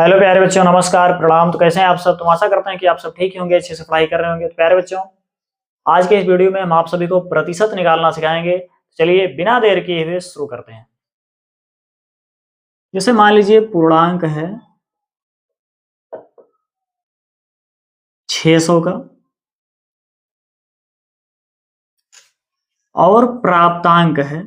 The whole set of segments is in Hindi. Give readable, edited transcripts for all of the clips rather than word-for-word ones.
हेलो प्यारे बच्चों, नमस्कार, प्रणाम। तो कैसे हैं आप सब? तुम आशा करते हैं कि आप सब ठीक होंगे, अच्छे से पढ़ाई कर रहे होंगे। तो प्यारे बच्चों, आज के इस वीडियो में हम आप सभी को प्रतिशत निकालना सिखाएंगे। चलिए बिना देर किए हुए शुरू करते हैं। जैसे मान लीजिए पूर्णांक है 600 का और प्राप्तांक है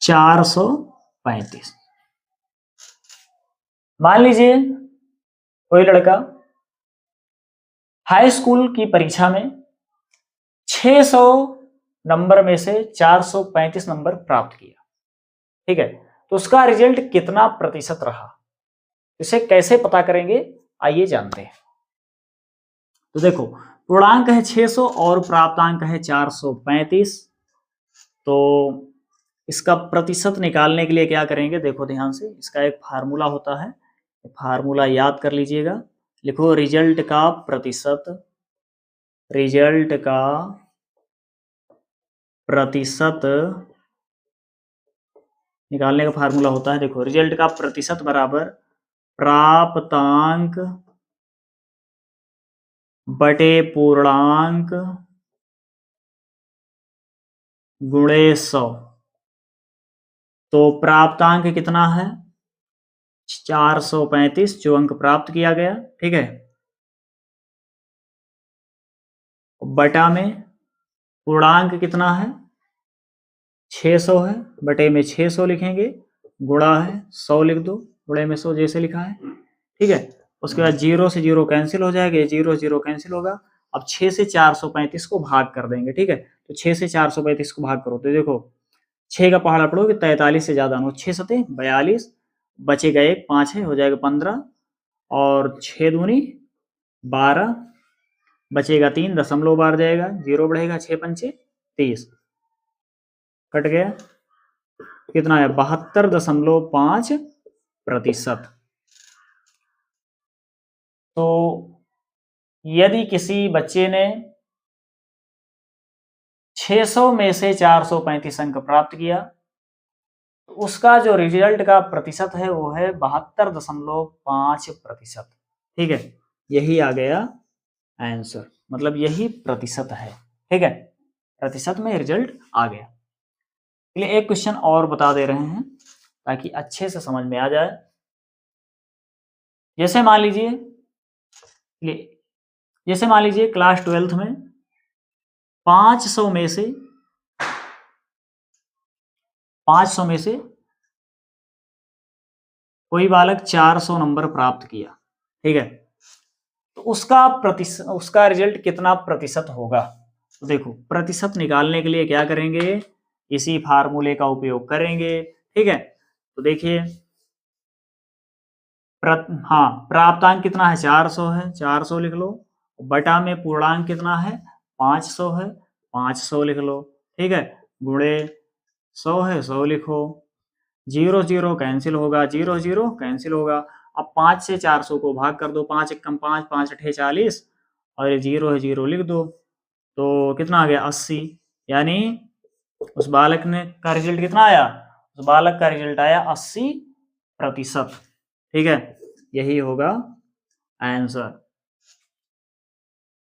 435। मान लीजिए कोई लड़का हाई स्कूल की परीक्षा में 600 नंबर में से 435 नंबर प्राप्त किया। ठीक है, तो उसका रिजल्ट कितना प्रतिशत रहा, इसे कैसे पता करेंगे, आइए जानते हैं। तो देखो, पूर्णांक है 600 और प्राप्तांक है 435। तो इसका प्रतिशत निकालने के लिए क्या करेंगे, देखो ध्यान से। इसका एक फार्मूला होता है, फार्मूला याद कर लीजिएगा। लिखो रिजल्ट का प्रतिशत, रिजल्ट का प्रतिशत निकालने का फार्मूला होता है। देखो, रिजल्ट का प्रतिशत बराबर प्राप्तांक बटे पूर्णांक गुणे 100। तो प्राप्तांक कितना है? 435, जो अंक प्राप्त किया गया। ठीक है, बटा में पूर्णांक कितना है? 600 है, बटे में 600 लिखेंगे, गुणा है 100 लिख दो, गुणे में 100 जैसे लिखा है। ठीक है, उसके बाद 0 से 0 कैंसिल हो जाएगा, 0 0 कैंसिल होगा। अब 6 से 435 को भाग कर देंगे। ठीक है, तो 6 से 435 को भाग करो तो देखो 6 का पहाड़ा पढ़ोगे 43 से ज्यादा नो, 6 सते 42, बचेगा 1, 5 है, हो जाएगा 15, और 6 दूनी 12, बचेगा 3, दशमलव बार जाएगा, 0 बढ़ेगा, 6 पंचे 30, कट गया। कितना है? 72.5%। तो यदि किसी बच्चे ने 600 में से 435 अंक प्राप्त किया, तो उसका जो रिजल्ट का प्रतिशत है वो है 72.5%। ठीक है, यही आ गया आंसर, मतलब यही प्रतिशत है। ठीक है, प्रतिशत में रिजल्ट आ गया। चलिए एक क्वेश्चन और बता दे रहे हैं ताकि अच्छे से समझ में आ जाए। जैसे मान लीजिए क्लास 12th में 500 में से कोई बालक 400 नंबर प्राप्त किया। ठीक है, तो उसका रिजल्ट कितना प्रतिशत होगा? तो देखो, प्रतिशत निकालने के लिए क्या करेंगे, इसी फार्मूले का उपयोग करेंगे। ठीक है, तो देखिए प्राप्तांक कितना है? 400 है, 400 लिख लो, बटा में पूर्णांक कितना है? 500 है, 500 लिख लो। ठीक है, गुणे 100 है, 100 लिखो, 0 0 कैंसिल होगा, 0 0 कैंसिल होगा। अब 5 से 400 को भाग कर दो, 5 एकम 5, 5 अठे 40, और ये 0 है, 0 लिख दो, तो कितना आ गया? 80। यानी उस बालक ने का रिजल्ट कितना आया? उस बालक का रिजल्ट आया 80%। ठीक है, यही होगा आंसर।